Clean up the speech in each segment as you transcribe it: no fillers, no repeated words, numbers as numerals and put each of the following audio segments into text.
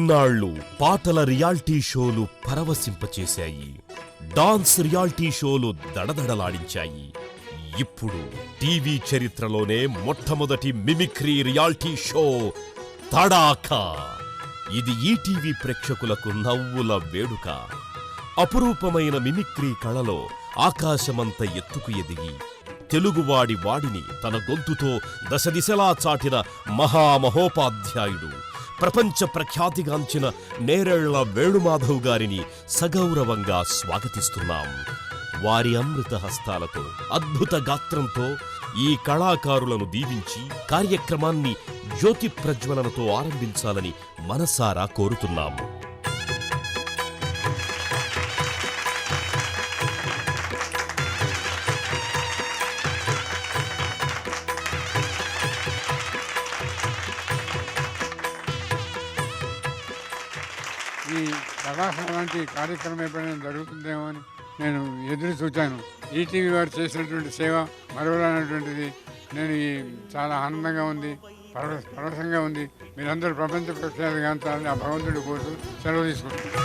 ఇన్నాళ్ళు పాటల రియాలిటీ షోలు పరవశింపచేశాయి, డాన్స్ రియాలిటీ షోలు దడదడలాడించాయి. ఇప్పుడు టీవీ చరిత్రలోనే మొట్టమొదటి మిమిక్రీ రియాలిటీ షో తడాకా. ఇది ఈటీవీ ప్రేక్షకులకు నవ్వుల వేడుక. అపురూపమైన మిమిక్రీ కళలో ఆకాశమంత ఎత్తుకు ఎదిగి తెలుగువాడి వాడిని తన గొంతుతో దశదిశలా చాటిన మహామహోపాధ్యాయుడు, ప్రపంచ ప్రఖ్యాతిగాంచిన నేరేళ్ల వేణుమాధవ్ గారిని సగౌరవంగా స్వాగతిస్తున్నాం. వారి అమృత హస్తాలతో, అద్భుత గాత్రంతో ఈ కళాకారులను దీవించి కార్యక్రమాన్ని జ్యోతి ప్రజ్వలనతో ఆరంభించాలని మనసారా కోరుతున్నాము. ఈ కళాశాల లాంటి కార్యక్రమం ఎప్పుడైనా జరుగుతుందేమో అని నేను ఎదురు చూచాను. ఈటీవీ వారు చేసినటువంటి సేవ మరవరానటువంటిది. నేను చాలా ఆనందంగా ఉంది, పరవశంగా ఉంది. మీరందరూ ప్రపంచ ప్రఖ్యాతి గాంచాలని ఆ భగవంతుడి కోరుతూ సెలవు తీసుకుంటున్నాను.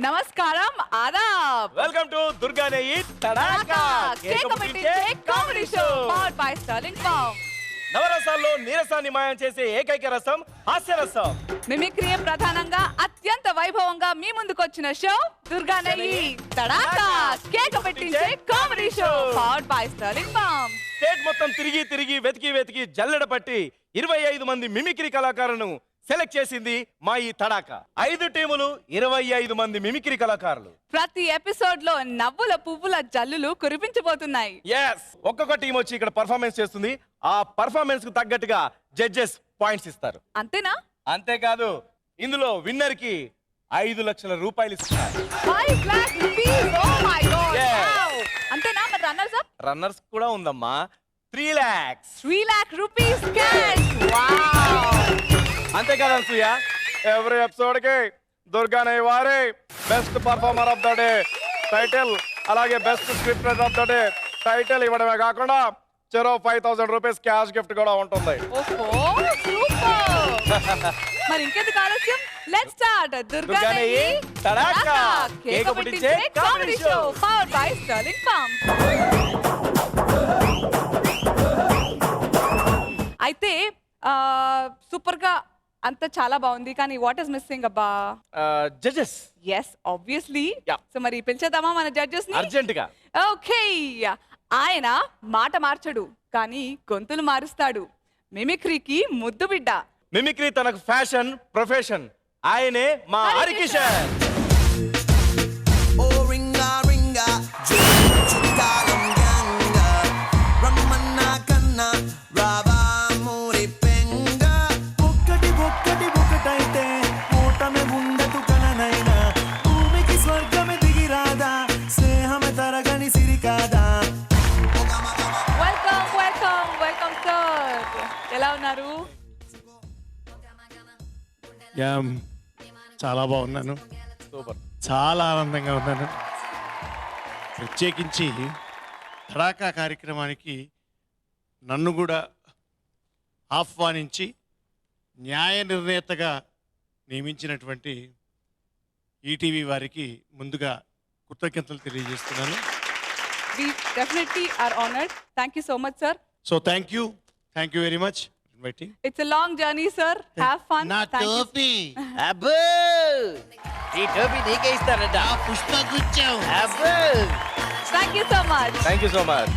నమస్కారం, ఆదాబ్. వెల్కమ్ టు దుర్గానే తడాకా కేక్ పెట్టించే comedy show powered by Sterling farm. నవరసాల్లో నీరసాన్ని మాయం చేసే ఏకైక రసం హాస్యరసం. మిమిక్రీ ప్రధానంగా అత్యంత వైభవంగా మీ ముందుకొచ్చిన షో దుర్గానే తడాకా కేక్ పెట్టించే comedy show powered by Sterling farm. State మొత్తం తిరిగి తిరిగి వెతికి జల్లెడ పట్టి 25 మంది మిమిక్రీ కళాకారులను సెలెక్ట్ చేసింది మా ఈ తడాకా. 5 టీములు, 25 మంది మిమిక్రీ కళాకారులు. ప్రతి ఎపిసోడ్ లో నవ్వుల పువ్వుల జల్లులు కురిపించబోతున్నాయి. ఒక్కొక్క టీం వచ్చి ఇక్కడ పర్ఫార్మెన్స్ చేస్తుంది. ఆ పర్ఫార్మెన్స్ కు తగ్గట్టుగా జడ్జెస్ పాయింట్స్ ఇస్తారు. అంతేనా? అంతేకాదు, ఇందులో విన్నర్ కి 5 లక్షల రూపాయలు ఇస్తారు. 5 lakh rupees. Oh my God. Wow. అంతేనా? మరి రన్నర్స్ అప్? రన్నర్స్ కూడా ఉందమ్మా. 3 lakhs. 3 lakh rupees cash. Wow. అంతేకాదు అనసూయ, ఎవ్రీ ఎపిసోడ్ కి దుర్గానే వారే best performer of the day title, అలాగే best script writer of the day title ఇవ్వడమే కాకుండా చెరో 5000 రూపీస్ క్యాష్ గిఫ్ట్ కూడా ఉంటుంది. మరి ఇంకెందుకు ఆలస్యం, లెట్స్ స్టార్ట్ దుర్గానే తడాకా కేక్ పెట్టించే comedy show powered by Sterling farm. అయితే సూపర్ గా అంత చాలా బాగుంది, కానీ వాట్ ఇస్ మిస్సింగ్ అబ్బా? జడ్జెస్. yes obviously. సో మరి పిలిచేద్దామా మన జడ్జెస్ ని అర్జెంట్ గా? ఓకే. ఆయన మాట మార్చడు, కానీ గొంతులు మారుస్తాడు. మిమిక్రీకి ముద్దు బిడ్డ. మిమిక్రీ తనకు ఫ్యాషన్, ప్రొఫెషన్. ఆయనే మా హరికిషన్. ఎలా ఉన్నారు? చాలా బాగున్నాను, చాలా ఆనందంగా ఉన్నాను. ప్రత్యేకించి తడాకా కార్యక్రమానికి నన్ను కూడా ఆహ్వానించి న్యాయ నిర్ణేతగా నియమించినటువంటి ఈటీవీ వారికి ముందుగా కృతజ్ఞతలు తెలియజేస్తున్నాను. We definitely are honored. Thank you so much, sir. So thank you very much for inviting. It's a long journey, sir. Have fun. Not Thank you. toffee. అబ్బో ఈ టోపీ నీకే ఇస్తారట పుష్పగుచ్చం అబ్బో thank you so much. Thank you so much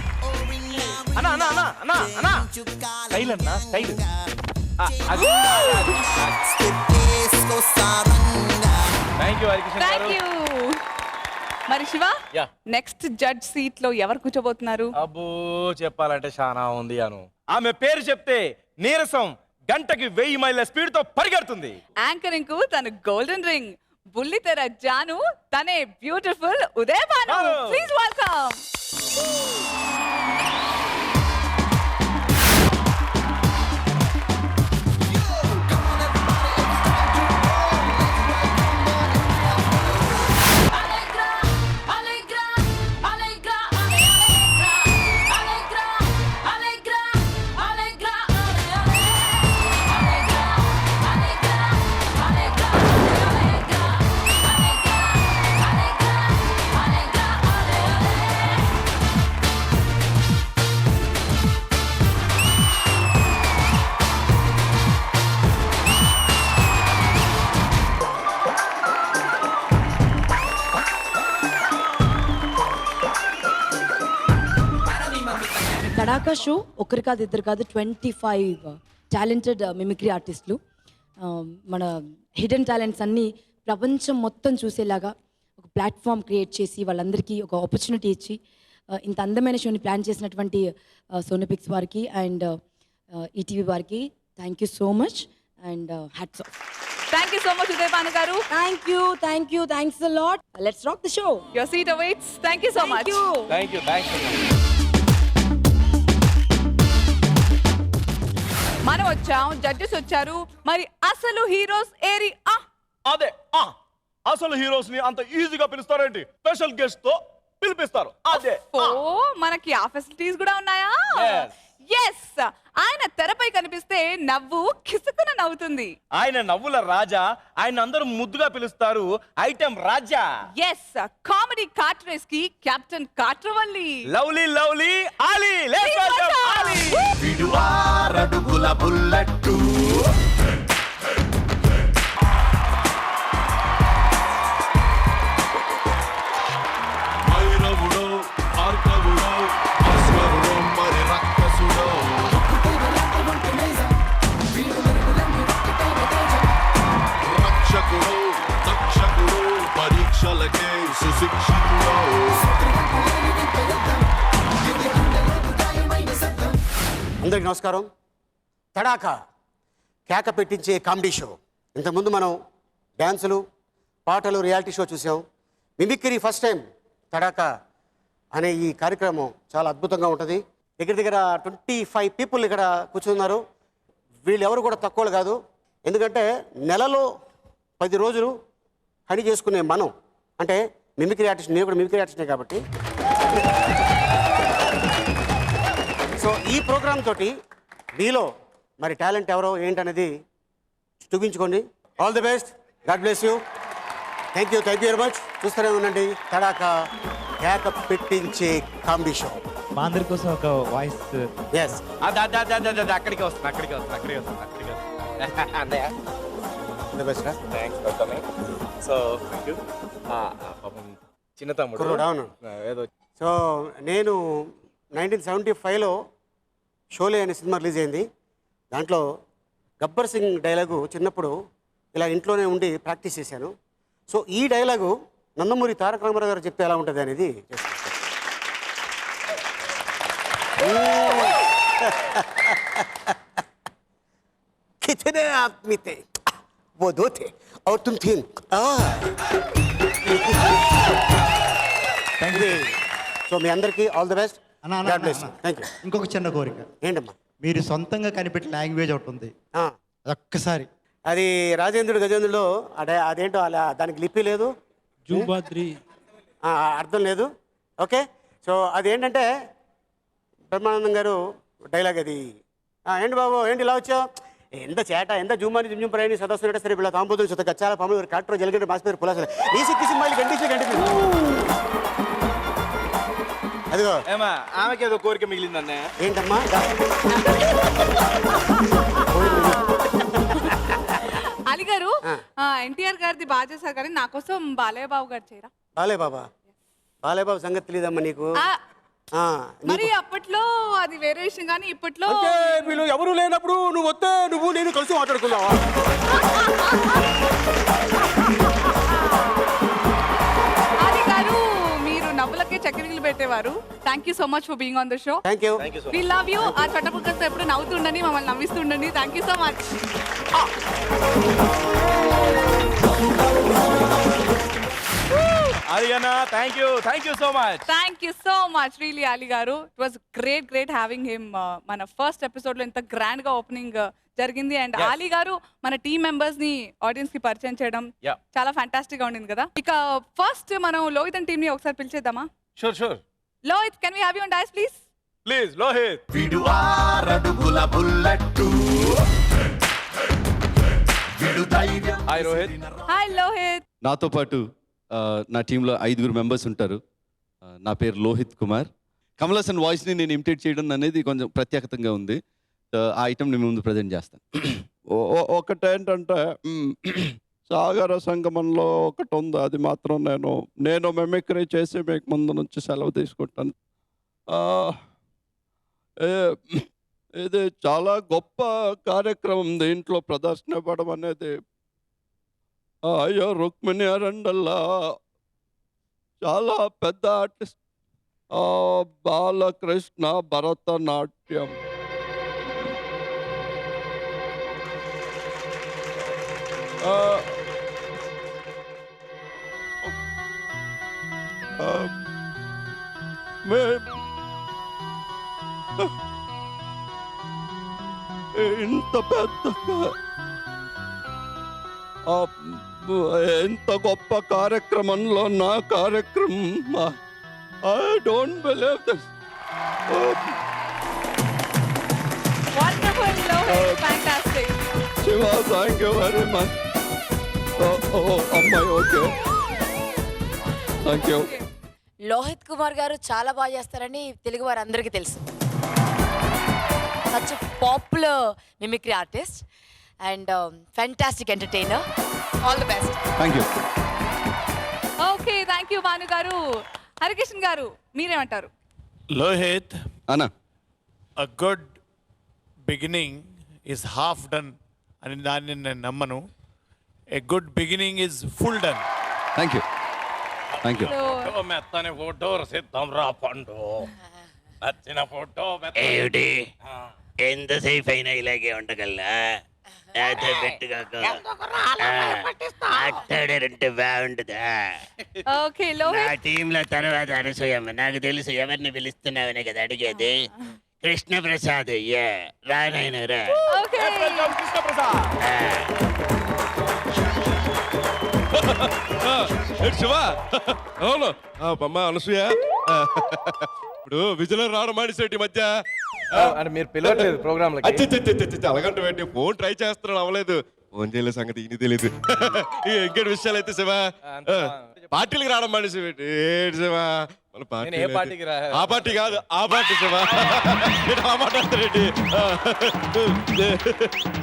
అన్నా అన్నా అన్నా అన్నా అన్నా స్టైల్ అన్నా style thank you Harikrishna thank గారు యూ. మరి Shiva, Yeah. Next judge seat లో ఎవరు కూర్చోబోతున్నారు? అబ్బో చెప్పాలంటే చాలా ఉంది అను ఆమె పేరు చెప్తే నీరసం గంటకి 1000 మైళ్ళ స్పీడ్ తో పరిగెడుతుంది. యాంకరింగ్ కు తన గోల్డెన్ రింగ్, బుల్లితెర జాను, తనే beautiful Uday Bhanu. Hello. Please welcome. Tadaka show ఒకరు కాదు ఇద్దరు కాదు 25 టాలెంటెడ్ మిమిక్రీ ఆర్టిస్టులు మన హిడెన్ టాలెంట్స్ అన్నీ ప్రపంచం మొత్తం చూసేలాగా ఒక ప్లాట్ఫామ్ క్రియేట్ చేసి వాళ్ళందరికీ ఒక ఆపర్చునిటీ ఇచ్చి ఇంత అందమైన షోని ప్లాన్ చేసినటువంటి సోనోపిక్స్ వారికి అండ్ ఈటీవీ వారికి thank you so much and hats off. Thank you so much Uday Bhanu గారు. Thanks a lot. Let's rock the show. Your seat awaits. Thank you so much. Thank you మనం వచ్చాం, జడ్జెస్ వచ్చారు. మరి అసలు heroes ఏరి అదే అసలు హీరోస్ ని అంత ఈజీగా పిలుస్తారేంటి? స్పెషల్ గెస్ట్ తో పిలిపిస్తారు. అదే ఓ మనకి ఆ ఫెసిలిటీస్ కూడా ఉన్నాయా? Yes. ఎస్. ఆయన తెరపై కనిపిస్తే నవ్వు కిసుకున నవ్వుతుంది. ఆయన నవ్వుల రాజా. ఆయన అందరూ ముద్దుగా పిలుస్తారు ఐటెం రాజా. ఎస్. కామెడీ కార్ట్ రేస్ కి captain కాట్రవల్లి. Lovely lovely Ali. Let's welcome Ali. విడు ఆరడుగుల బుల్లెట్టు భైరవుడో ఆర్కవుడో అశ్వరుడో మరి రక్కసుడో రక్షకుడో తక్షకుడో పరీక్షలకే సుశిక్షితుడో అందరికి నమస్కారం. తడాకా కేక పెట్టించే కామెడీ షో. ఇంతకుముందు మనం డ్యాన్సులు, పాటలు, రియాలిటీ షో చూసాం. మిమిక్రీ ఫస్ట్ టైం తడాకా అనే ఈ కార్యక్రమం చాలా అద్భుతంగా ఉంటుంది. దగ్గర దగ్గర 25 పీపుల్ ఇక్కడ కూర్చున్నారు. వీళ్ళు ఎవరు కూడా తక్కువ కాదు. ఎందుకంటే నెలలో 10 రోజులు పని చేసుకునే మనం, అంటే మిమిక్రీ ఆర్టిస్ట్, నేను కూడా మిమిక్రీ ఆర్టిస్టే కాబట్టి, సో ఈ ప్రోగ్రామ్ తోటి మీలో మరి టాలెంట్ ఎవరో ఏంటనేది చూపించుకోండి. All the best. God bless you. Thank you very much. చూస్తూనే ఉండండి తడాకా కేక పెట్టించే కామెడీ షో. మా అందరి కోసం ఒక వాయిస్. ఎస్, అక్కడికి వస్తాను అన్నయ్య. The best. Thanks for coming. So thank you. పాపం చిన్న తమ్ముడు కుర్రోడు, అవును. ఏదో సో నేను 1975లో షోలే అనే సినిమా రిలీజ్ అయింది. దాంట్లో గబ్బర్ సింగ్ డైలాగు చిన్నప్పుడు ఇలా ఇంట్లోనే ఉండి ప్రాక్టీస్ చేశాను. సో ఈ డైలాగు నందమూరి తారక రామారావు గారు చెప్తే ఎలా ఉంటుంది అనేది కితనే ఆద్మీ తే वो दो थे और तुम तीन. సో మీ అందరికీ all the best. Thank you. ఇంకొక చిన్న కోరిక. ఏంటమ్మా? మీరు సొంతంగా కనిపెట్టిన లాంగ్వేజ్ ఒకటి ఉంది, ఒక్కసారి. అది రాజేంద్రుడు గజేంద్రుడు అదేంటో అలా దానికి లిపి లేదు, జూబాద్రి అర్థం లేదు. ఓకే, సో అదేంటంటే బ్రహ్మానందం గారు డైలాగ్ అది. ఏంటి బాబు, ఏంటి ఇలా వచ్చావు? ఎంత చేట, ఎంత జూమాని జుంజుం ప్రయాణి సదస్సు సరే ఇలా తాంబోతులు సుత కచ్చాల పాములు కాట్రో జలగడ్డ మాస్పేరు పులాసలు ఈ సిక్కి సినిమాలు గంటించి అదిగో ఏమా ఆమెకి ఏదో కోరిక మిగిలిందన్న. ఏంటమ్మా? అలీ గారు గారు ఎన్టీఆర్ గారిది బాగా చేశారు కానీ నా కోసం బాలయ్య బాబు గారు చేయరా? బాలయ్య బాబు సంగతి తెలియదమ్మా నీకు. ఆ, మరి అప్పట్లో అది వేరే విషయం కానీ ఇప్పట్లో అంటే వీళ్ళు ఎవరు లేనప్పుడు నువ్వు వస్తే నువ్వు నేను కలిసి మాట్లాడుకుందావా? ఆది గారు మీరు నవ్వులకే చక్కెరలు పెట్టేవారు. Thank you so much for being on the show. Thank you. We love you. ఆ చట్టపుక్కతో ఎప్పుడు నవ్వుతుండండి, మమ్మల్ని నవ్విస్తుండండి. Thank you so much. అదిగన్నా thank you so much. Thank you so much really Ali గారు. It was great having him. మన first episode లో ఇంత గ్రాండ్ గా ఓపెనింగ్ జరిగింది అండ్ అలీ గారు మన టీమ్ మెంబర్స్ ని ఆడియన్స్ కి పరిచయం చేయడం చాలా ఫ్యాంటాస్టిక్ గా ఉండింది కదా. ఇక ఫస్ట్ మనం లోహిత్ అండ్ టీమ్ ని ఒకసారి పిలిచేద్దామా? Sure. Lohith, can we have you on dais please? Please Lohith. విడు 6 అడుగుల బుల్లెట్టు విడు ధైర్యం. హాయ్ రోహిత్. హాయ్ లోహిత్. నాతో పాటు నా టీంలో 5 మెంబర్స్ ఉంటారు. నా పేరు లోహిత్ కుమార్. కమల్ హాసన్ వాయిస్ని నేను ఇమిటేట్ చేయడం అనేది కొంచెం ప్రత్యేకతంగా ఉంది. ఆ ఐటమ్ నేను ముందు ప్రజెంట్ చేస్తాను. ఒకటేంటంటే సాగర సంగమంలో ఒకటి ఉంది, అది మాత్రం నేను మెమిక్రీ చేసి మీకు ముందు నుంచి సెలవు తీసుకుంటాను. ఇది చాలా గొప్ప కార్యక్రమం. దీంట్లో ప్రదర్శన ఇవ్వడం అనేది అయ్యో రుక్మిణి అరండల్లా చాలా పెద్ద ఆర్టిస్ట్. బాలకృష్ణ భరతనాట్యం. ఇంత పెద్దగా ఎంత గొప్ప కార్యక్రమంలో నా కార్యక్రమం. I don't believe this. Wonderful Lohith, fantastic. Shiva, thank you very much. అమ్మాయి okay, thank you. Lohith Kumar గారు చాలా బాగా చేస్తారని తెలుగు వారు అందరికీ తెలుసు. Such popular mimicry artist and fantastic entertainer. All the best. Thank you. Okay, thank you Bhanu గారు. హరికృష్ణ గారు మీరేమంటారు? లోహిత్, అన్నా, a good beginning is half done అని దాన్ని నేను నమ్మను. A good beginning is full done. Thank you, thank you. మెత్తని photo సిద్ధం రా పండు. నచ్చిన ఫోటో ఏమిటి ఎంతసేపు అయినా ఇలాగే ఉండగలనా? మాట్లాడారంటే బాగుంటుందా? ఓకే నా లోహిత్. టీంలో తర్వాత అనసూయమ్మ. నాకు తెలుసు ఎవరిని పిలుస్తున్నావనే కదా అడిగేది. కృష్ణ ప్రసాద్ రానాయన రా. ఓకే శివ, అవును అమ్మ అనసూయ, ఇప్పుడు విజయలో రావడం మానేసేటి మధ్య అంటే మీరు పిలవట్లేదు ప్రోగ్రామ్ అలాగంటే పెట్టి ఫోన్ ట్రై చేస్తున్నాడు, అవ్వలేదు. ఫోన్ చేయలే సంగతి ఇది తెలియదు. ఇంకేటి విషయాలు అయితే శివ పార్టీలకు రావడం మానేసి పెట్టి ఏంటి శివ? మన పార్టీ ఆ పార్టీ కాదు, ఆ పార్టీ శివ. ఆ మాట అంటారేంటి?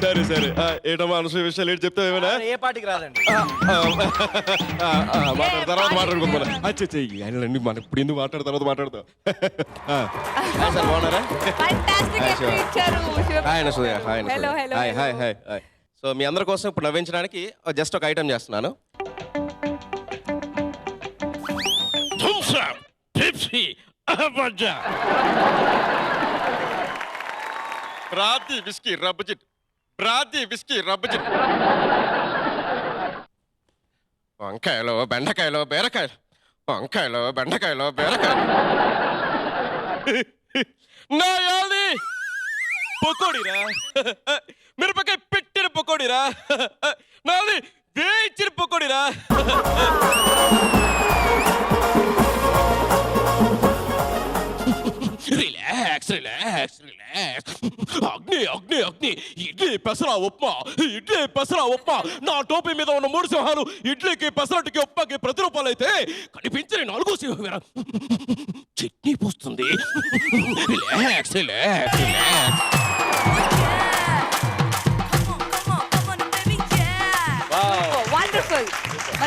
సరే సరే, ఏటమ్మా అనసూయ విషయాలు ఏంటి చెప్తావు? ఏమైనా ఏ పార్టీకి రాదండి. తర్వాత మాట్లాడుకుందాం. అచ్చన్నీ మనం ఇప్పుడు ఎందుకు తర్వాత మాట్లాడతాం. బాగున్నారా? ఫ్యాంటాస్టిక్ ఎంట్రీ ఇచ్చారు. Hi Anasuya. Hi Anasuya. Hello hello. Hi hi hi hi. So మీ అందరి కోసం ఇప్పుడు నవ్వించడానికి జస్ట్ ఒక ఐటమ్ చేస్తున్నాను. బ్రాదీ విస్కీ రబ్బజిట్, బ్రాదీ విస్కీ రబ్బజిట్. వంకాయలు బెండకాయలు బీరకాయలు, వంకాయలు బెండకాయలు బీరకాయలు. నాయాలి పకోడీరా, మిరపకాయ పెట్టిన పకోడీరా, నాది వేయించిన పకోడీరా. Relax relax relax. అగ్ని అగ్ని అగ్ని. ఇడ్లీ పెసరా ఉప్మా, ఇడ్లీ పెసరా ఉప్మా. నా టోపీ మీద ఉన్న 3 సింహాలు ఇడ్లీకి పెసరట్టుకి ఉప్మాకి ప్రతిరూపాలు అయితే కనిపించని 4వ సింహం చట్నీ పూస్తుంది. Relax relax relax.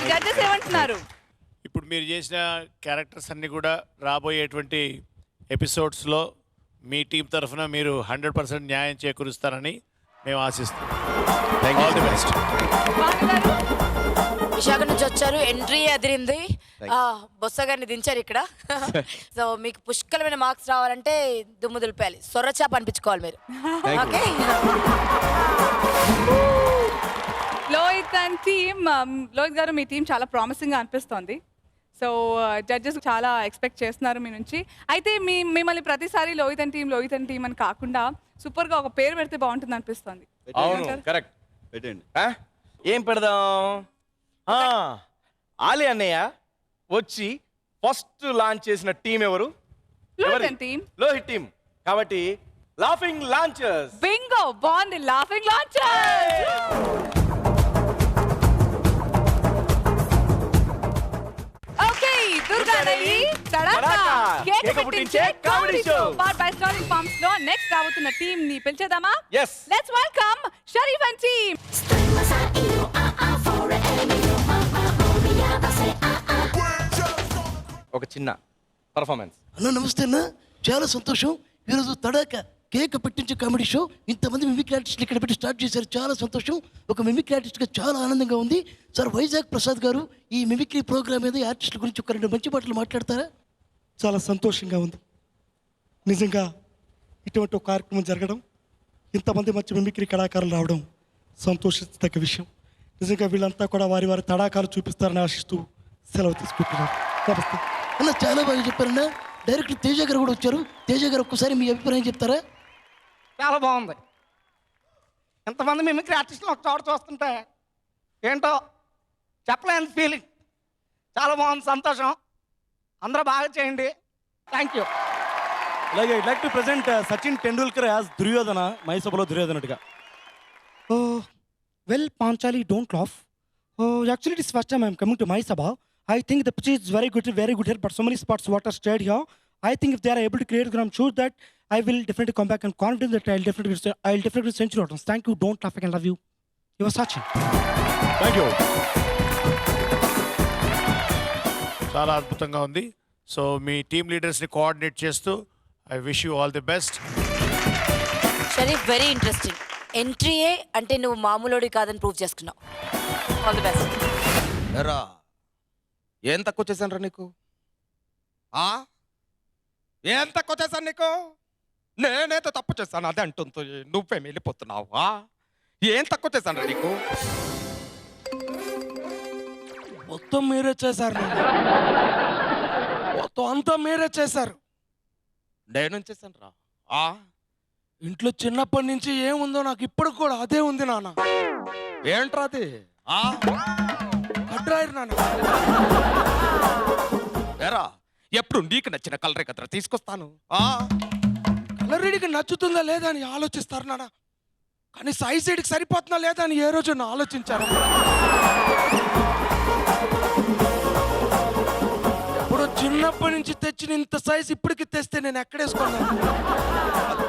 మరి జడ్జెస్ ఏమంటున్నారు? ఇప్పుడు మీరు చేసిన క్యారెక్టర్స్ అన్ని కూడా రాబోయేటువంటి ఎపిసోడ్స్లో మీ టీం తరఫున మీరు 100% న్యాయం చేకూరుస్తారని మేము ఆశిస్తున్నాం. All the best. భాను గారు విశాఖ నుంచి వచ్చారు, ఎంట్రీ అదిరింది. బొత్స గారిని దించారు ఇక్కడ. సో మీకు పుష్కలమైన మార్క్స్ రావాలంటే దుమ్ము దులిపేయాలి, సొర్రచాప అనిపించుకోవాలి మీరు. Okay Lohith and team, Lohith గారు మీ టీం చాలా ప్రామిసింగ్గా అనిపిస్తోంది. సో జడ్జెస్ చాలా ఎక్స్పెక్ట్ చేస్తున్నారు మీ నుంచి. అయితే మిమ్మల్ని ప్రతిసారి లోహిత్ అండ్ టీమ్ అని కాకుండా సూపర్గా ఒక పేరు పెడితే బాగుంటుంది అనిపిస్తుంది. అవును, కరెక్ట్. పెట్టండి. ఏం పెడదాం? ఆలి అన్నయ్య వచ్చి ఫస్ట్ లాంచ్ చేసిన టీం ఎవరు? Lohith and team. Lohith team. కాబట్టి లాఫింగ్ లాంచర్స్. బింగో, బాగుంది, లాఫింగ్ లాంచర్స్. ఓకే, దుర్గాదేవి తడాకా కేక పుట్టించే comedy show part by Sterling farms లో నెక్స్ట్ రాబోతున్న టీం ని పిలిచేద్దామా? Yes. Let's welcome Sharif and team. ఒక చిన్న పర్ఫార్మెన్స్. అన్న నమస్తే అన్న, చాలా సంతోషం. ఈరోజు తడాక కేక్ పెట్టించే కామెడీ షో ఇంతమంది మిమిక్రీ ఆర్టిస్టులు ఇక్కడ పెట్టి స్టార్ట్ చేశారు, చాలా సంతోషం. ఒక మిమిక్రీ ఆర్టిస్ట్గా చాలా ఆనందంగా ఉంది. సార్ వైజాగ్ ప్రసాద్ గారు ఈ మిమిక్రీ ప్రోగ్రామ్ మీద ఆర్టిస్టుల గురించి ఒక 2 మంచి మాటలు మాట్లాడతారా? చాలా సంతోషంగా ఉంది. నిజంగా ఇటువంటి ఒక కార్యక్రమం జరగడం, ఇంతమంది మంచి మిమిక్రీ కళాకారులు రావడం సంతోషించదగ్గ విషయం. నిజంగా వీళ్ళంతా కూడా వారి వారి తడాకాలు చూపిస్తారని ఆశిస్తూ సెలవు తీసుకుంటున్నారు. నమస్తే అన్న, చాలా బాగా చెప్పారన్న. డైరెక్టర్ తేజ గారు కూడా వచ్చారు. తేజ గారు ఒక్కసారి మీ అభిప్రాయం చెప్తారా? చాలా బాగుంది. ఎంతమంది మిమిక్రీ ఆర్టిస్టులు ఒక చోట చూస్తుంటే ఏంటో చెప్పలేని ఫీలింగ్. చాలా బాగుంది, సంతోషం. అందరూ బాగా చేయండి. Thank you. అలాగే I'd like to present Sachin Tendulkar as Duryodhana, మైసభలో దుర్యోధనుడిగా. Well Panchali, don't laugh. Actually it is first time I am coming to my Sabha. I think the pitch is very good here, but so many spots what are stayed here. I think if they are able to create, I'm sure that I will definitely come back and confident that I'll definitely century runs. Thank you, don't laugh, I can love you. You are Sachin. Thank you. చాలా అద్భుతంగా ఉంది. So మీ team లీడర్స్ని coordinate చేస్తూ I wish you all the best. Sharif, very interesting. ఎంట్రీయే అంటే నువ్వు మామూలుడి కాదని ప్రూవ్ చేసుకున్నావు. All the best. ఎరా ఏం తక్కువ చేశాను రా నీకు? ఏం తక్కువ చేశాను నీకు? నేనేదో తప్పు చేశాను అదే అంటుంది, నువ్వేం వెళ్ళిపోతున్నావు? ఏం తక్కువ చేశాను రా నీకు? మొత్తం మీరే చేశారు, మొత్తం అంతా మీరే చేశారు. నేనేం చేశాను రా? ఇంట్లో చిన్నప్పటి నుంచి ఏముందో నాకు ఇప్పుడు కూడా అదే ఉంది నాన్న. ఏంట్రా అది? కట్రాయరు నాన్న. ఎరా ఎప్పుడు నీకు నచ్చిన కలరే కదరా తీసుకొస్తాను. కలరీడికి నచ్చుతుందా లేదా అని ఆలోచిస్తారు నాన్న, కానీ సైజ్ సైడ్కి సరిపోతుందా లేదా అని ఏ రోజు ఆలోచించారు. ఇప్పుడు చిన్నప్పటి నుంచి తెచ్చిన ఇంత సైజ్ ఇప్పటికి తెస్తే నేను ఎక్కడేసుకున్నాను?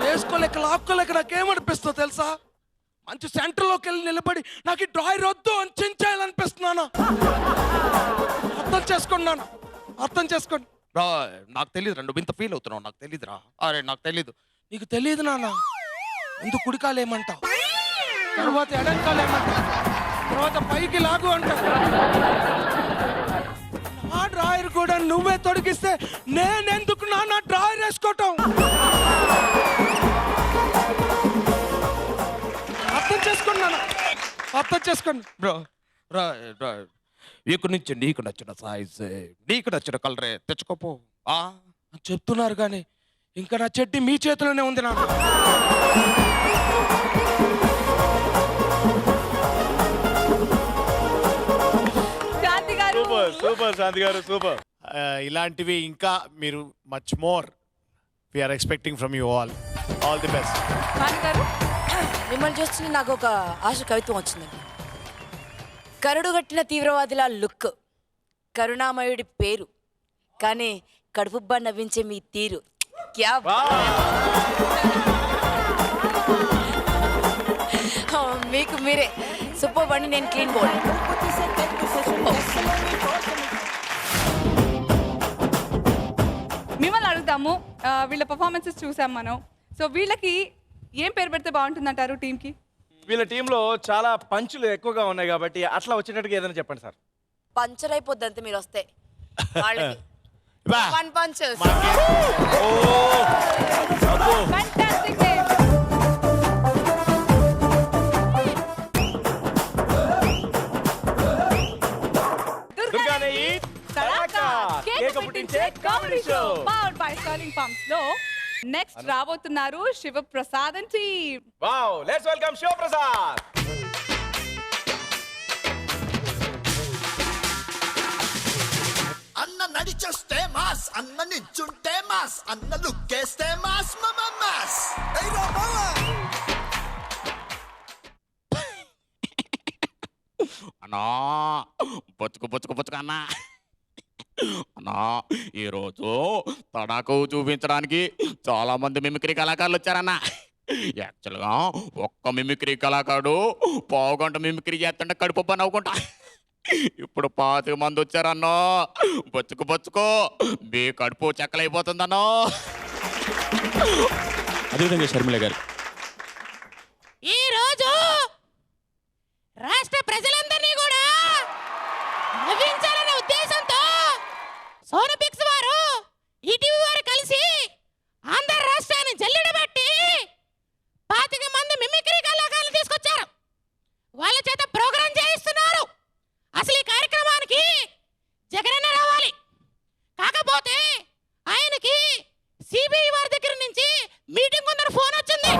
వేసుకోలేక లాక్కోలేక నాకేమనిపిస్తుందో తెలుసా? మంచి సెంటర్లోకి వెళ్ళి నిలబడి నాకు ఈ డ్రాయర్ వద్దు అని చించేయాలనిపిస్తున్నాను. అర్థం చేసుకున్నాను, అర్థం చేసుకోండి. నాకు తెలియదురా, నువ్వు ఇంత ఫీల్ అవుతున్నావు. నాకు తెలియదురా. అరే నాకు తెలీదు. నీకు తెలియదు నాన్న. ముందు కుడికాలేమంటావు, తర్వాత ఎడంకాలేమంటావు, తర్వాత పైకి లాగు అంటావు. నా డ్రాయర్ కూడా నువ్వే తొడిగిస్తే నేనెందుకు నా డ్రాయర్ వేసుకోవటం? అర్థం చేసుకున్నాను, అర్థం చేసుకోండి. బ్రో ఇక్కడి నుంచి నీకు నచ్చిన సైజ్, నీకు నచ్చిన కలరే తెచ్చుకోపో. చెప్తున్నారు కానీ ఇంకా నా చెడ్డి మీ చేతిలోనే ఉంది నాన్న. శాంతి గారు, సూపర్ శాంతి గారు, సూపర్. ఇలాంటివి ఇంకా మీరు much more we're expecting from you all. All the best. Bhanu గారు, మిమ్మల్ని చూస్తే నాకు ఒక ఆశ కవిత్వం వచ్చిందండి. కరుడుగట్టిన తీవ్రవాదిలా లుక్, కరుణామయుడి పేరు, కానీ కడుపుబ్బా నవ్వించే మీ తీరు. క్యా మీకు మీరే సూపర్ బండి, నేను క్లీన్ బోల్డ్. మిమ్మల్ని అడుగుతాము, వీళ్ళ పర్ఫార్మెన్సెస్ చూసాం మనం. సో వీళ్ళకి ఏం పేరు పెడితే బాగుంటుందంటారు టీంకి? వీళ్ళ టీంలో చాలా పంచులు ఎక్కువగా ఉన్నాయి కాబట్టి అట్లా వచ్చేటట్టుగా ఏదైనా చెప్పండి సార్. పంచర్ అయిపోద్ది అంతే మీరు వస్తే వాళ్ళకి. One punches. Fantastic name. దుర్గానే తడాకా కేక్ పుట్టించే comedy show powered by Sterling pumps లో నెక్స్ట్ రాబోతున్నారు Shivaprasad and team. Wow, let's welcome Shivaprasad. అన్న నడిచొస్తే మాస్, అన్న నించుంటే మాస్, అన్న లుక్కేస్తే మాస్ మాస్. అన్నా బొచ్చుకు అన్నా. అన్నా ఈరోజు తడాకు చూపించడానికి చాలా మంది మిమిక్రీ కళాకారులు వచ్చారన్నా. యాక్చువల్గా ఒక్క మిమిక్రీ కళాకారుడు పావుగంట మిమిక్రీ చేస్తుంటే కడుపు నవ్వుకుంటా. ఇప్పుడు 25 మంది వచ్చారన్నో. బొచ్చుకో మీ కడుపు చెక్కలైపోతుందన్నో. అదేవిధంగా షర్మిల గారు, ఈరోజు రాష్ట్ర ప్రజలందరినీ కూడా నవ్వించాలనే ఉద్దేశంతో సోనపిక్స్ వారు ఈటీవీ వారు కలిసి ఆంధ్ర రాష్ట్రాన్ని జల్లెడబట్టి 25 మంది మిమిక్రీ కళాకారులు తీసుకొచ్చారు. వాళ్ళ చేత ప్రోగ్రాం చేయిస్తున్నారు. అసలు ఈ కార్యక్రమానికి జగనన్న రావాలి. కాకపోతే ఆయనకి సిబిఐ వారి దగ్గర నుంచి మీటింగ్ ఉందని ఫోన్ వచ్చింది.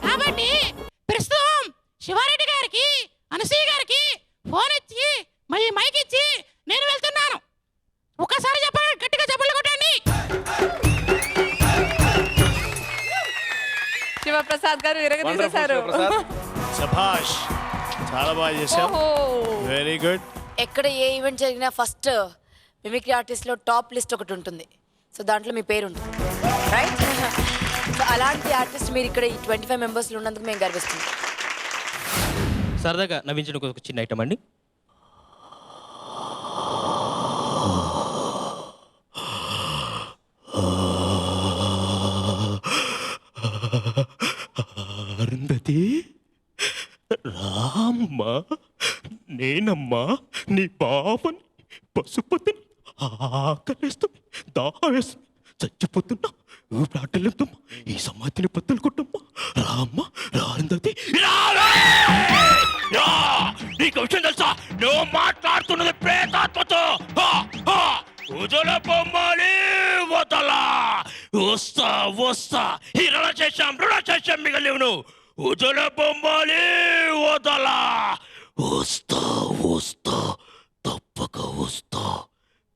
కాబట్టి ప్రస్తుతం శివారెడ్డి గారికి, అనసూయ గారికి ఫోన్ ఇచ్చి మళ్ళీ మైక్ ఇచ్చి నేను వెళ్తున్నాను. ఒకసారి చెప్పండి, గట్టిగా చెప్పలు కొట్టండి. శివప్రసాద్ గారు ఎరగదీసేశారు. శభాష్, చాలా బాగా చేశావు. Very good. ఎక్కడ ఏ ఈవెంట్ జరిగినా ఫస్ట్ మిమిక్రీ ఆర్టిస్ట్లో టాప్ లిస్ట్ ఒకటి ఉంటుంది. సో దాంట్లో మీ పేరు ఉంటుంది, రైట్? సో అలాంటి ఆర్టిస్ట్ మీరు ఇక్కడ ఈ 25 మెంబర్స్లో ఉన్నందుకు మేము గర్విస్తున్నాం. సరదాగా నవ్వించిన ఒక చిన్న ఐటమ్ అండి. అరుంధతి, రామ్మా, నేనమ్మా నీ పాపని పశుపతిని. ఆకలిస్తుంది, దావేస్తుంది, చచ్చిపోతున్నా, ఊపిరాటలేదమ్మా. ఈ సమాధిని బద్దలు కొట్టమ్మా. రామ్మా, రాందతి. నీకు విషయం తెలుసా? నువ్వు మాట్లాడుతున్నది ప్రేతాత్మతో. పూజల బొమ్మాలి వదలా. వస్తా ఈ రుణ చేశాం మిగలేవు. నువ్వు పూజల బొమ్మాలి వదలా. వస్తా తప్పక వస్తా,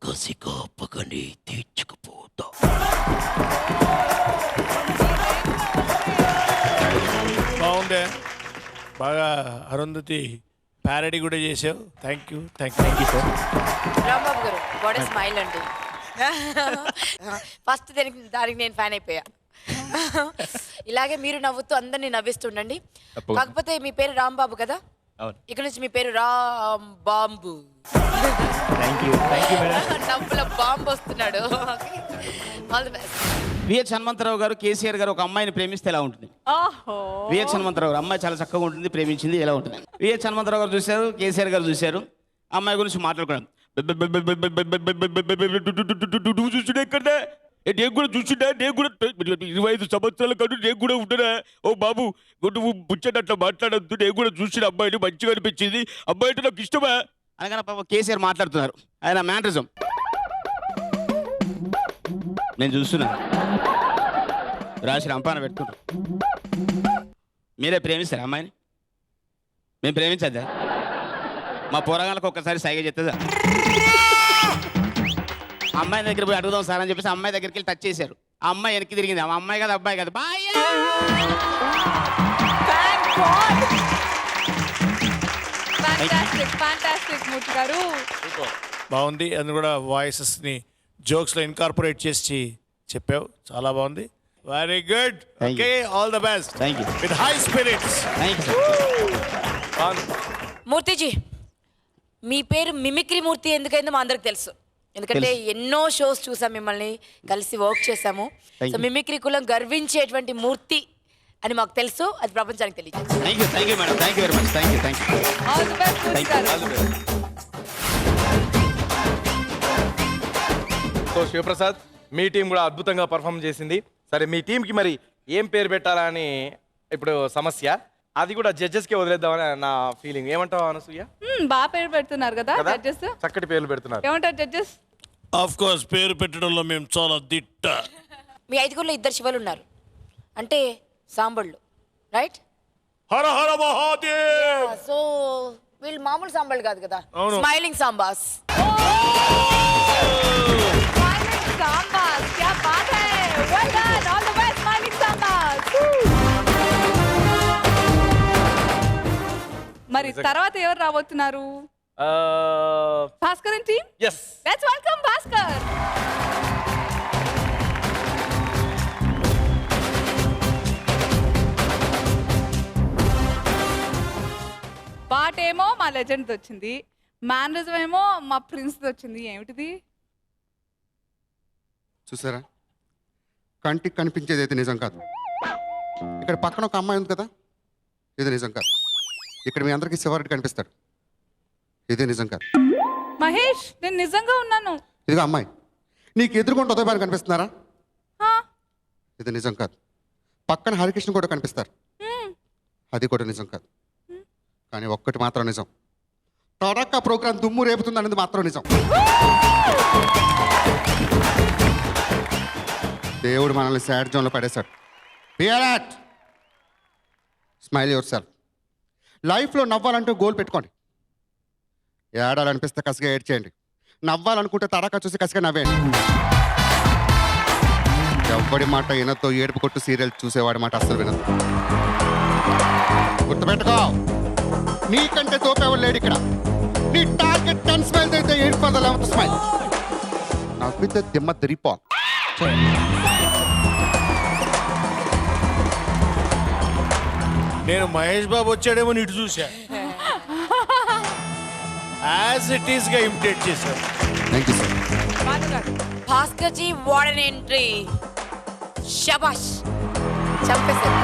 కసిగా పగని తీర్చుకుపోతా. బాగుందే, బాగా అరుంధతి ప్యారడీ కూడా చేసావు. Thank you sir. రాంబాబు గారు, వాట్ ఏ స్మైల్ అండి. ఫస్ట్ దానికి నేను ఫ్యాన్ అయిపోయా. ఇలాగే మీరు నవ్వుతూ అందరినీ నవ్విస్తుండండి. కాకపోతే మీ పేరు రాంబాబు కదా, ఇక్కడ నుంచి మీ పేరు రాంబాంబు. నవ్వుల బాంబు వస్తున్నాడు. All the best. V H Hanumantharao గారు, కేసీఆర్ గారు ఒక అమ్మాయిని ప్రేమిస్తే ఎలా ఉంటుంది? విహెచ్ హనుమంతరావు గారు, అమ్మాయి చాలా చక్కగా ఉంటుంది, ప్రేమించింది, ఎలా ఉంటుంది? విహెచ్ హనుమంతరావు గారు చూశారు, కేసీఆర్ గారు చూశారు, అమ్మాయి గురించి మాట్లాడుకున్నాం. చూసుడే ఎక్కడే, నేను కూడా చూసుడా, నేను కూడా 25 సంవత్సరాల కాదు, నేను కూడా ఉంటానా? ఓ బాబు, నువ్వు ముచ్చటట్లా మాట్లాడద్దు, నేను కూడా చూసిన అమ్మాయిని మంచిగా అనిపించింది, అమ్మాయి అంటే నాకు ఇష్టమా అనగానే పాప కేసీఆర్ మాట్లాడుతున్నారు. ఆయన మ్యానరిజం నేను చూస్తున్నా, రాసి రంపాన పెట్టుకుంటాం. మీరే ప్రేమిస్తారా అమ్మాయిని? మేము ప్రేమించద్దా? మా పోరగాళ్ళకి ఒక్కసారి సైగ చెప్తుందా? అమ్మాయి దగ్గర పోయి అడుగుదాం సార్ అని చెప్పేసి అమ్మాయి దగ్గరికి వెళ్ళి టచ్ చేశారు. ఆ అమ్మాయి వెనక్కి తిరిగింది. ఆ అమ్మాయి కదా, అబ్బాయి కదా. బాగుంది. అది కూడా వాయిసెస్ని జోక్స్లో ఇన్కార్పొరేట్ చేసి చెప్పావు, చాలా బాగుంది. Very good. Okay, all the best. Thank you. With high spirits. Thank you. మూర్తిజీ, మీ పేరు మిమిక్రీ మూర్తి ఎందుకైందో మా అందరికి తెలుసు. ఎందుకంటే ఎన్నో షోస్ చూసాం, మిమ్మల్ని కలిసి వర్క్ చేసాము. సో మిమిక్రీ కులం గర్వించేటువంటి మూర్తి అని మాకు తెలుసు, అది ప్రపంచానికి తెలియదు. Thank you madam. Thank you very much. Thank you. All the best Murthy గారు. సో శివప్రసాద్, మీ టీం కూడా అద్భుతంగా పర్ఫామ్ చేసింది. సరే, మీ టీంకి మరి ఏం పేరు పెట్టాలని ఇప్పుడు సమస్య, అది కూడా జడ్జెస్కే వదిలేద్దామని నా ఫీలింగ్. ఏమంటావు అనసూయ? బాగా పేరు పెడుతున్నారు కదా జడ్జెస్, చక్కటి పేర్లు పెడుతున్నారు. ఏమంటారు జడ్జెస్? ఆఫ్ కోర్స్, పేరు పెట్టడంలో మేము చాలా దిట్ట. మీ ఐదుగురులో 2 శివలు ఉన్నారు, అంటే సాంబళ్ళు, రైట్? హర హర మహాదేవ్. సో వీళ్ళు మామూలు సాంబళ్ళు కాదు కదా, అవును. Smiling Sambas. సాంబాస్, క్యా బాత్ హై. Well done, all the best smiling Sambas. మరి తర్వాత ఎవరు రాబోతున్నారు? Bhaskar team. yes, let's welcome Bhaskar. పాటేమో మా లెజెండ్ వచ్చింది, మేనరిజం ఏమో మా ప్రిన్స్ వచ్చింది. ఏమిటిది? చూసారా, కంటికి కనిపించేది అయితే నిజం కాదు. ఇక్కడ పక్కన ఒక అమ్మాయి ఉంది కదా, ఇది నిజం కాదు. ఇక్కడ మీ అందరికీ శివారెడ్డి కనిపిస్తాడు, ఇది నిజం కాదు. మహేష్, నేను నిజంగా ఉన్నాను. ఇదిగో అమ్మాయి, నీకు ఎదురుకుంటే ఉదయభాను కనిపిస్తున్నారా, ఇది నిజం కాదు. పక్కన హరికృష్ణ కూడా కనిపిస్తారు, అది కూడా నిజం కాదు. కానీ ఒక్కటి మాత్రం నిజం, తడక్క ప్రోగ్రాం దుమ్ము రేపుతుంది అనేది మాత్రం నిజం. దేవుడు మనల్ని సాడ్ జోన్లో పడేశాడు. Smile your self. లైఫ్లో నవ్వాలంటూ గోల్ పెట్టుకోండి. ఏడాలనిపిస్తే కసిగా ఏడ్చేయండి, నవ్వాలనుకుంటే తడక చూసి కసిగా నవ్వేయండి. ఎవ్వడి మాట ఈయనతో ఏడుపు కొట్టు సీరియల్ చూసేవాడి మాట అస్సలు వినదు. గుర్తుపెట్టుకో, నీకంటే తోపేవాళ్ళు లేడు ఇక్కడ. నీ టార్గెట్ 10 స్మైల్స్ అయితే 8 ఫర్ ద 11th స్మైల్. నవ్వితే దిమ్మ తిరిపో. నేను మహేష్ బాబు వచ్చాడేమో ఇటు చూసా, యాజ్ ఇట్ ఈస్ గా ఇమిటేట్ చేశాను. Thank you sir. Bhaskar ji, what an entry. శబాష్, చంపేశారు.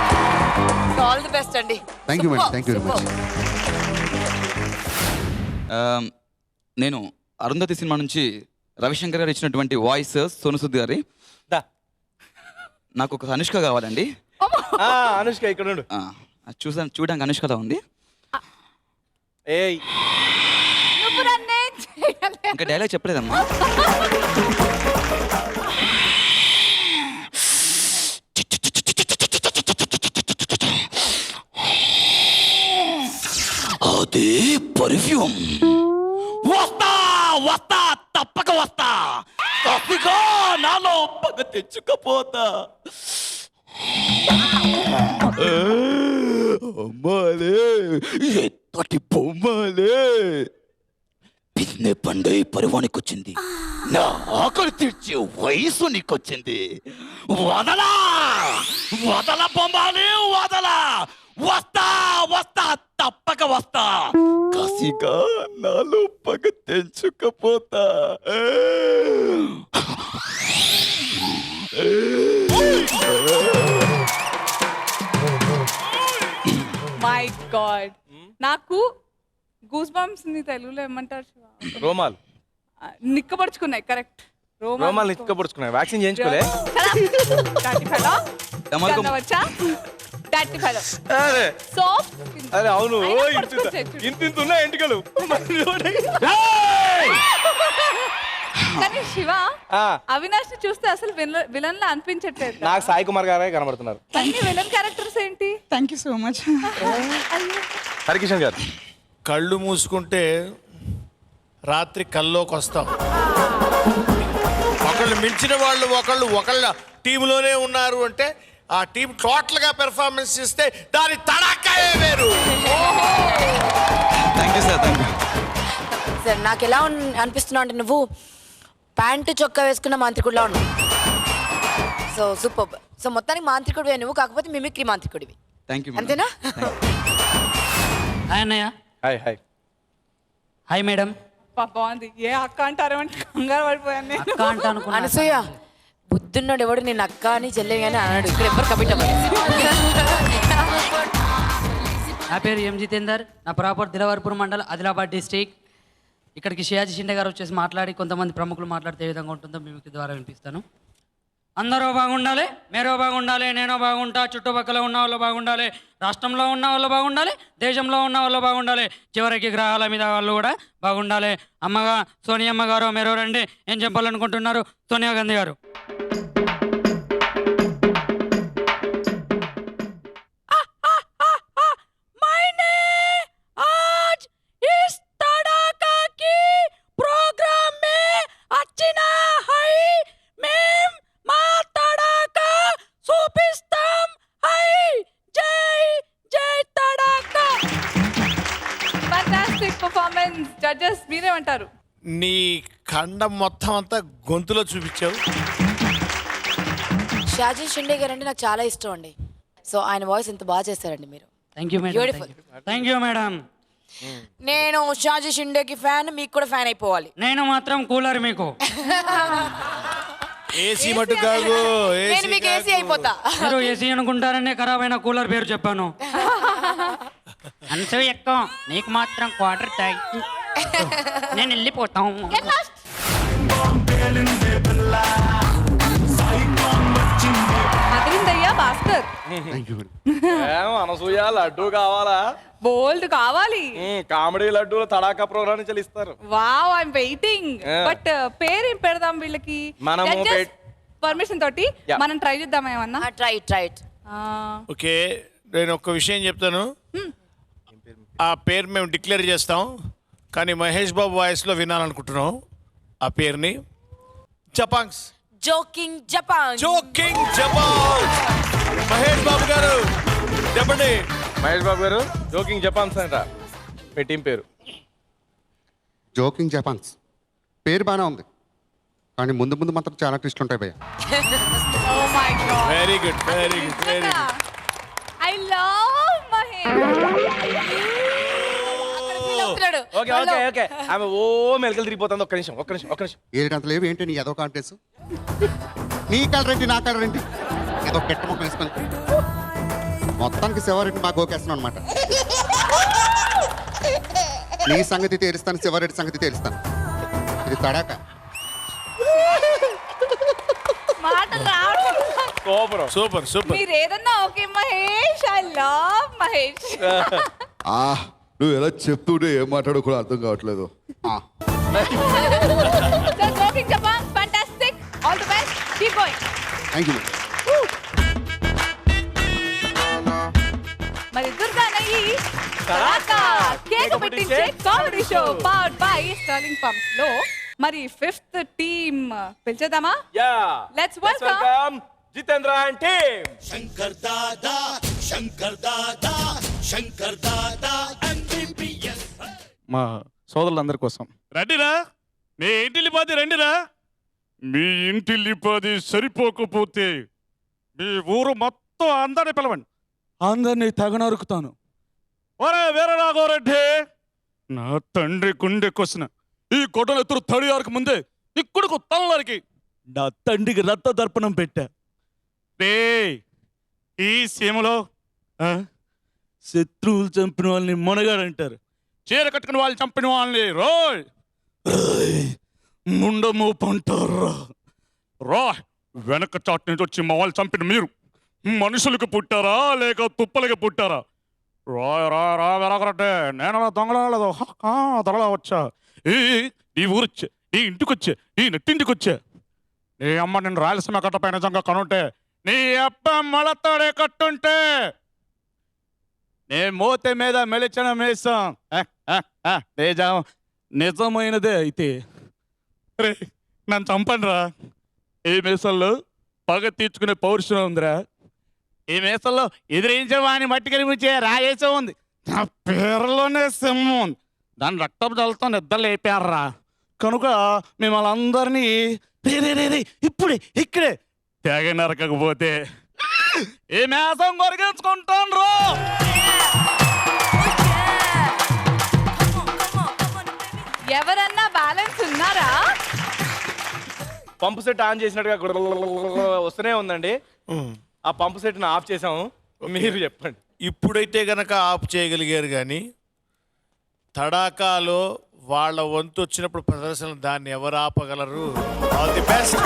ఆల్ ది బెస్ట్ అండి. Thank you madam. Thank you very much. నేను అరుంధతి సినిమా నుంచి రవిశంకర్ గారు ఇచ్చినటువంటి వాయిస్, సోను సూద్ గారి. నాకు ఒక అనుష్క కావాలండి. అనుష్క ఇక్కడ ఉండు. చూడడానికి అనుష్కలా ఉంది. ఇంకా డైలాగ్ చెప్పలేదమ్మా. అదే పర్ఫ్యూమ్. వస్తా వస్తా తప్పక వస్తా, తప్పిగా నాలో పగ తెచ్చుకపోతా. అమ్మాలే, ఎంతటి బొమ్మలే. పిన్నే పండై పరివానికి వచ్చింది, నా ఆకలి తీర్చే వయసు నీకొచ్చింది. వదలా వదల బొమ్మాలి, వదలా. వస్తా వస్తా తప్పక వస్తా, కసిగా నాలో పగ తెంచుకపోతా. మై గాడ్, నాకు గూస్ బంప్స్ ని తెలుగులో ఏమంటారు? రోమాలు నిక్కబడుచుకున్నాయి. కరెక్ట్, రోమాలు నిక్కబడుచుకున్నాయి. వ్యాక్సిన్ చేయించుకోలే? వచ్చా డర్టీ ఫెలో. అరే అవును, ఇంత ఉన్నాయి ఎంటికలు. కానీ శివ, అవినాష్ ని చూస్తే అసలు విలన్ లా అనిపించట్లేదు. నాకు సాయి కుమార్ గారే కనబడుతున్నారు. అన్ని విలన్ క్యారెక్టర్స్ ఏంటి? Thank you so much. Harikishan గారు, కళ్ళు మూసుకుంటే రాత్రి కల్లోకి వస్తాం. ఒకళ్ళు మించిన వాళ్ళు ఒకళ్ళ టీంలోనే ఉన్నారు అంటే ఆ టీం టోటల్ గా పెర్ఫార్మెన్స్ ఇస్తే దాని తడాకాయే వేరు. Thank you sir. Thank you sir. నాకు ఎలా అనిపిస్తున్నావు అంటే, నువ్వు ప్యాంటు చొక్కా వేసుకున్న మంత్రికుడిలా ఉన్నావు. So super. సో మొత్తానికి మాంత్రికుడివే నువ్వు, కాకపోతే మిమిక్రీ మాంత్రికుడివి. థ్యాంక్ యూ అంతేనా? హాయ్ అన్నయ్య. Hi hi hi madam. బాగుంది. ఏ అక్క అంటారేమంటే కంగారు పడిపోయాను నేను. అక్క అంట అనుకున్నా. అనసూయ, బుద్ధున్నాడు ఎవడు నేను అక్క అని చెల్లె కానీ అన్నాడు. ఇక్కడ ఎవరు కమిట్ అవ్వలేదు. నా పేరు ఎం జితేందర్. నా ప్రాపర్ దిలవర్పూర్ మండల్, ఆదిలాబాద్ డిస్ట్రిక్ట్. ఇక్కడికి షియాజీ షిండే గారు వచ్చేసి మాట్లాడి కొంతమంది ప్రముఖులు మాట్లాడితే ఏ విధంగా ఉంటుందో మిమిక్రీ ద్వారా వినిపిస్తాను. అందరూ బాగుండాలి, మీరో బాగుండాలి, నేనో బాగుంటా, చుట్టుపక్కల ఉన్న వాళ్ళు బాగుండాలి, రాష్ట్రంలో ఉన్న వాళ్ళు బాగుండాలి, దేశంలో ఉన్న వాళ్ళు బాగుండాలి, చివరికి గ్రహాల మీద వాళ్ళు కూడా బాగుండాలి. అమ్మగా సోనియమ్మ గారు మీరు రండి, ఏం చెప్పాలనుకుంటున్నారు సోనియా గాంధీ గారు? పర్ఫార్మెన్స్. జడ్జెస్ మీరేమంటారు? నీ ఖండం మొత్తం అంతా గొంతులో చూపించావు. షాజీ షిండే గారు అంటే నాకు చాలా ఇష్టం అండి. సో ఆయన వాయిస్ ఎంత బాగా చేస్తారండి మీరు. Thank you madam. Beautiful. Thank you madam. నేను షాజీ షిండేకి ఫ్యాన్, మీకు కూడా ఫ్యాన్ అయిపోవాలి. నేను మాత్రం కూలర్ మీకు. ఏసీ మటు కాదు, నేను మీకు ఏసీ అయిపోతా. మీరు ఏసీ అనుకుంటారనే ఖరాబ్ అయిన కూలర్ పేరు చెప్పాను. అంతే ఎక్కువ, నీకు మాత్రం క్వార్టర్ ట్యాగ్. నేను వెళ్ళిపోతాం. అదిరిందయ్యా భాస్కర్. అనసూయ లడ్డు కావాలా? బోల్డ్ కావాలి. కామెడీ లడ్డూలు తడాకా ప్రోగ్రామ్ నుంచి ఇస్తారు. Wow, I'm waiting. బట్ పేరు ఏం పెడదాం వీళ్ళకి? పర్మిషన్ తోటి మనం ట్రై చేద్దాం ఏమన్నా. ట్రై. ఓకే, నేను ఒక్క విషయం చెప్తాను. ఆ పేరు మేము డిక్లేర్ చేస్తాం, కానీ మహేష్ బాబు వాయిస్లో వినాలనుకుంటున్నాం ఆ పేరుని. జపాంగ్స్. జోకింగ్ జపాంగ్. జోకింగ్ జపాంగ్స్. మహేష్ బాబు గారు చెప్పండి. మహేష్ బాబు గారు జోకింగ్ జపాన్స్ అంట మీ టీం పేరు. జోకింగ్ జపాన్స్ పేరు బాగానే ఉంది, కానీ ముందు ముందు మాత్రం చాలా ట్విస్ట్ ఉంటాయి భయ్య. Oh my god. Very good, very good, very good. I love Mahesh. Okay okay okay ఆమె ఓ మెలకలు తిరిగిపోతుంది. ఒక్క నిమిషం. ఏంటంత లేవు ఏంటి నీ ఏదో కాంటెస్? నీ కలర్ ఏంటి నా కలర్ ఏంటి? ఏదో పెట్ట మొక్క వేసుకొని మొత్తానికి శివారెడ్డి మాకు ఓకేస్తున్నాను అనమాట. నీ సంగతి తేలుస్తాను, శివారెడ్డి సంగతి తేలుస్తాను. ఇది తడాక. Super super. మీరు ఏదన్నా okay Mahesh. I love Mahesh. నువ్వు ఎలా చెప్తుంటే ఏం మాట్లాడో కూడా అర్థం కావట్లేదు. So Joking Japan, fantastic. All the best. Keep going. Thank you. మరి దుర్గానయ్యి తడాకా కేక్ పెట్టించే comedy show powered by Sterling pumps లో మరి ఫిఫ్త్ టీమ్ పిలిచేద్దామా? Let's welcome Jitendra and team. Shankar Dada MBBS. మా సోదరులందరి కోసం రండిరా, మీ ఇంటిల్లిపాది రండిరా. మీ ఇంటిల్లిపాది సరిపోకపోతే మీ ఊరు మొత్తం అందరినీ పిలవండి, అందరినీ తెగ నరుకుతాను. ఒరే వీరరాఘవరెడ్డి, నా తండ్రి గుండె కొసిన ఈ కొడలెత్తురు తడియారకు ముందే ఇక్కడికి తల్లరికి నా తండ్రికి రక్త దర్పణం పెట్టా. ఈ సీమలో శత్రువులు చంపిన వాళ్ళని మొనగాడంటారు, చీర కట్టుకుని వాళ్ళు చంపిన వాళ్ళని రోయ్ ముండమోపంటారా. రా, వెనక చాటు నుంచి వచ్చి మా వాళ్ళు చంపిన మీరు మనుషులకు పుట్టారా లేక తుప్పలకి పుట్టారా? రా వెనకరంటే నేను దొంగలేదు దొంగలా వచ్చా. ఈ ఊరొచ్చా, ఈ ఇంటికి వచ్చా, ఈ నెట్టింటికి వచ్చా. నీ అమ్మ నేను రాయలసీమ కట్టపై నిజంగా కనుంటే, నీ అబ్బ మలతాడే కట్టుంటే నే మోతే మీద మెలిచిన మేసం నిజం నిజమైనదే అయితే రే నన్ను చంపండి రా. ఈ మేసల్లో పగ తీర్చుకునే పౌరుషం ఉందిరా. ఈ మేసల్లో ఎదిరించే వాడిని మట్టికరిపించే రాయేసం ఉంది. నా పేరులోనే సింహం ఉంది. దాని రక్తపు జలతో నిద్ర లేపారా. కనుక మిమ్మల్ని అందరినీ రే ఇప్పుడే ఇక్కడే తెగ నరకకపోతే ఏ మేసం కొరిగించుకుంటాను రో. ఎవరన్నా బ్యాలెన్స్ ఉన్నారా? పంపు సెట్ ఆన్ చేసినట్టుగా వస్తూనే ఉందండి. ఆ పంపు సెట్ని ఆఫ్ చేసాము. మీరు చెప్పండి. ఇప్పుడైతే గనక ఆఫ్ చేయగలిగారు, కానీ తడాకాలో వాళ్ళ వంతు వచ్చినప్పుడు ప్రదర్శన దాన్ని ఎవరు ఆపగలరు? All the best.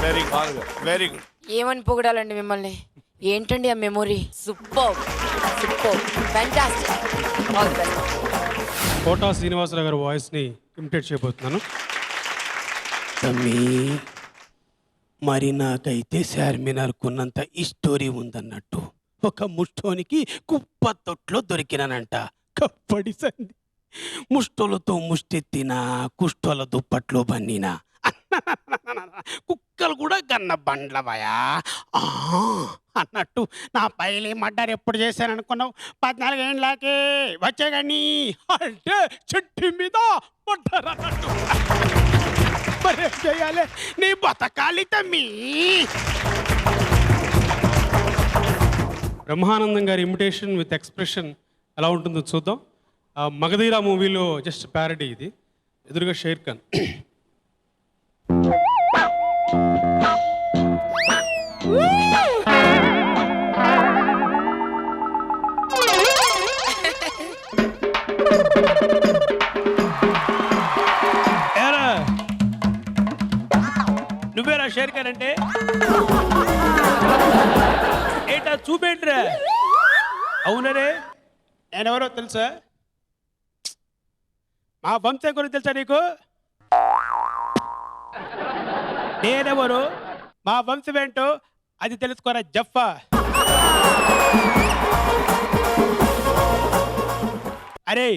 Very good, very good. ఏమని పొగడాలండి మిమ్మల్ని? ఏంటండి ఆ memory? Super super fantastic. All the best. Kota Srinivasarao గారి వాయిస్ని ఇమిటేట్ చేయబోతున్నాను. తమ్మి, మరి నాకైతే చార్మినార్ కొన్నంత ఈ స్టోరీ ఉందన్నట్టు. ఒక ముష్టోనికి కుప్ప తొట్లో దొరికినానంట. కప్పడి సంది ముష్టోలతో ముష్టెత్తినా, కుష్టోల దుప్పట్లో బన్నీనా, కుక్కలు కూడా గన్న బండ్లవయా అన్నట్టు. నా పైలి మడ్డారు ఎప్పుడు చేశాననుకున్నావు? 14 ఏళ్ళకే వచ్చే కానీ అంటే చెట్టు మీద పడ్డారు అన్నట్టు. మరేం చేయాలి? నీ బతకాలి తమ్మి. బ్రహ్మానందం గారి ఇమిటేషన్ విత్ ఎక్స్ప్రెషన్ ఎలా ఉంటుందో చూద్దాం. మగధీరా మూవీలో జస్ట్ ప్యారడీ ఇది. ఎదురుగా షేర్ ఖాన్. నువ్వేరా షేర్ ఖాన్ అంటే? ఏంటా చూపేంట్రా? అవునరే, నేనెవరో తెలుసా? మా వంశం గురించి తెలుసా నీకు? నేనెవరు, మా వంశం ఏంటో అది తెలుసుకోరా జఫ్ఫా. అరే,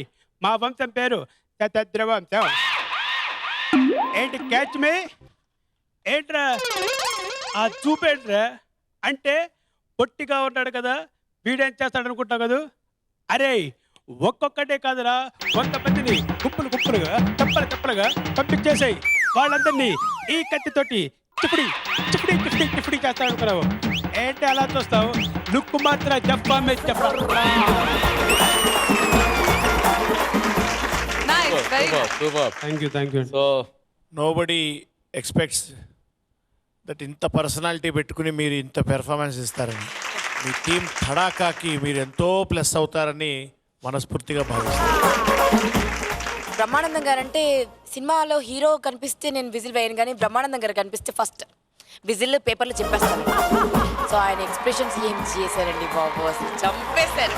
మా వంశం పేరు శతద్రవంశం. ఏంటి క్యాచ్ మీ? ఏంట్రా ఆ చూపేంట్రా అంటే? పొట్టిగా ఉన్నాడు కదా, వీడేం చేస్తాడు అనుకుంటావు కదా. అరే, ఒక్కొక్కటే కాదురా, 100 మందిని గుప్పులు గుప్పులుగా తప్పలు తప్పలుగా పంపించేసాయి. వాళ్ళందరినీ ఈ కత్తితోటి చిపుడి చిపుడి చిపుడి చిపుడి చేస్తాడు అనుకున్నావు. ఏంటి అలా చూస్తావు? లుక్ మాత్రం జఫ్ఫా మే జఫ్ఫా. Thank you. So nobody expects that ఇంత పర్సనాలిటీ పెట్టుకుని మీరు ఇంత పెర్ఫార్మెన్స్ ఇస్తారని. మీ టీం తడాకాకి మీరు ఎంతో ప్లస్ అవుతారని మనస్ఫూర్తిగా భావిస్తాను. బ్రహ్మానందం గారు అంటే సినిమాలో హీరో కనిపిస్తే నేను విజిల్ వేయను, కానీ బ్రహ్మానందం గారు కనిపిస్తే ఫస్ట్ విజిల్ పేపర్లో చెప్పేస్తాను. సో ఆయన ఎక్స్ప్రెషన్స్ ఏం చేశారండి బాబు, అసలు చంపేశారు.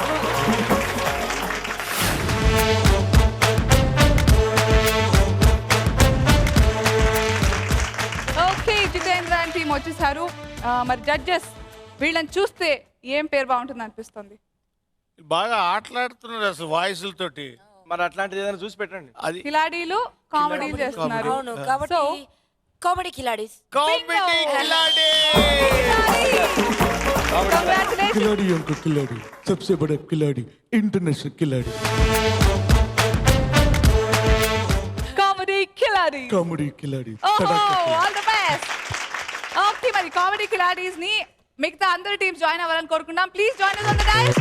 ఓకే, జితేంద్ర అండ్ టీం వచ్చేసారు. మరి జడ్జెస్ వీళ్ళని చూస్తే ఏం పేరు బాగుంటుంది అనిపిస్తుంది? బాగా ఆటలాడుతున్నారు అసలు వాయిస్లతోటి. మరి అట్లాంటిది ఏదైనా చూసి పెట్టండి. అది కిలాడీలు కామెడీలు చేస్తున్నారు. అవును, కాబట్టి కామెడీ కిలాడీస్. खिलाड़ी हमको खिलाड़ी सबसे बड़ा खिलाड़ी इंटरनेशनल खिलाड़ी కామెడీ కిలాడీ. कॉमेडी खिलाड़ी ఆల్ ది బెస్ట్. ఓకే, మరి కామెడీ కిలాడీస్ ని మిగతా అందరు టీమ్స్ జాయిన్ అవ్వాలని కోరుకుందాం. Please join us on the dais.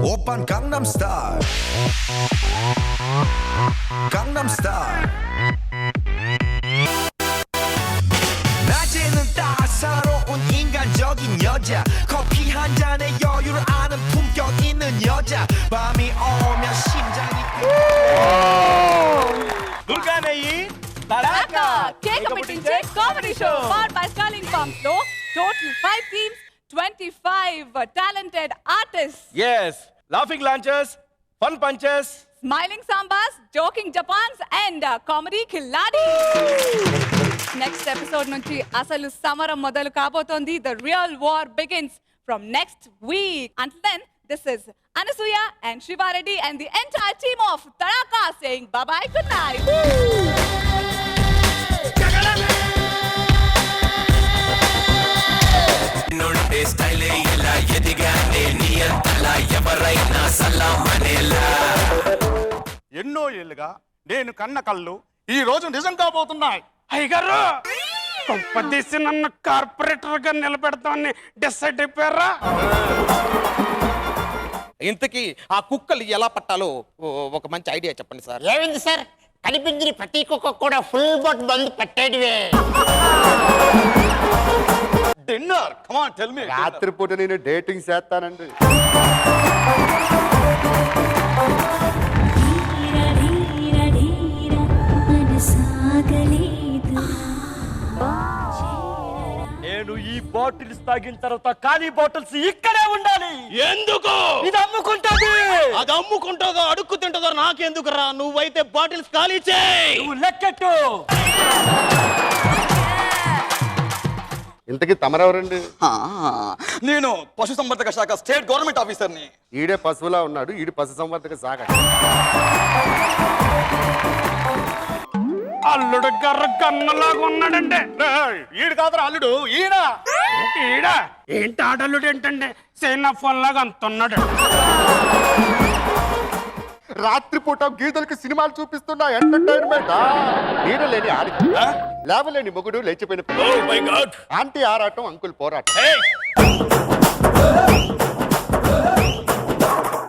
오빤 강남 스타일 강남 스타일 낮에는 따사로운 인간적인 여자 커피 한 잔에 여유를 아는 품격 있는 여자 밤이 오면 심장이 దుర్గానయ్యి Tadaka కేక్ పెట్టించే comedy show powered by starling pumps లో total 5 teams, 25 talented artists. Yes, laughing lunches, fun punches, smiling sambas, joking japans and comedy khiladi. Next episode నుంచి అసలు సమరం మొదలు కాబోతోంది. The real war begins from next week. Until then, this is Anasuya and Shiva Reddy and the entire team of Tadaka saying bye-bye, good night. నుండి స్టైలే ఇలా ఎదిగానే నియంతలా ఎవరైనా సలామనేలా. ఎన్నో ఏళ్ళుగా నేను కన్న కళ్ళు ఈ రోజు నిజం కాబోతున్నాయి. అయ్యగారు కొంపదీసి నన్ను కార్పొరేటర్ గా నిలబెడతామని డిసైడ్ అయిపోయారా? ఇంతకీ ఆ కుక్కలు ఎలా పట్టాలో ఒక మంచి ఐడియా చెప్పండి సార్. ఏమైంది సార్? కనిపించిన ప్రతి కుక్క కూడా ఫుల్ బొట్ బంద్ పట్టేటివే. Dinner come on tell me. రాత్రిపూట నేను డేటింగ్ చేస్తానండి. నేను ఈ బాటిల్స్ తాగిన తర్వాత ఖాళీ బాటిల్స్ ఇక్కడే ఉండాలి. ఎందుకు? ఇది అమ్ముకుంటది. అది అమ్ముకుంటుందో అడుక్కు తింటుందో నాకెందుకురా? నువ్వైతే బాటిల్స్ ఖాళీ చేయి. నువ్వు లెక్కెట్టు. ఇంతకీ తమరెవరండి? నేను పశుసంవర్ధక శాఖ స్టేట్ గవర్నమెంట్ ఆఫీసర్ని. ఈడే పశువులా ఉన్నాడు, ఈడు పశు సంవర్ధక శాఖ. అల్లుడు గర్ర గన్నలాగా ఉన్నాడంటే. ఈడు కాదురా అల్లుడు, ఈయన. ఈడ ఏంటి ఆడల్లుడు ఏంటంటే చైనా ఫోన్ లాగా అంత ఉన్నాడు. రాత్రిపూట గీతలకి సినిమాలు చూపిస్తున్నా ఎంటర్టైన్మెంట్. నీడ లేని ఆడి, లేవలేని మొగుడు, లేచిపోయిన ఆంటీ ఆరాటం, అంకుల్ పోరాటం.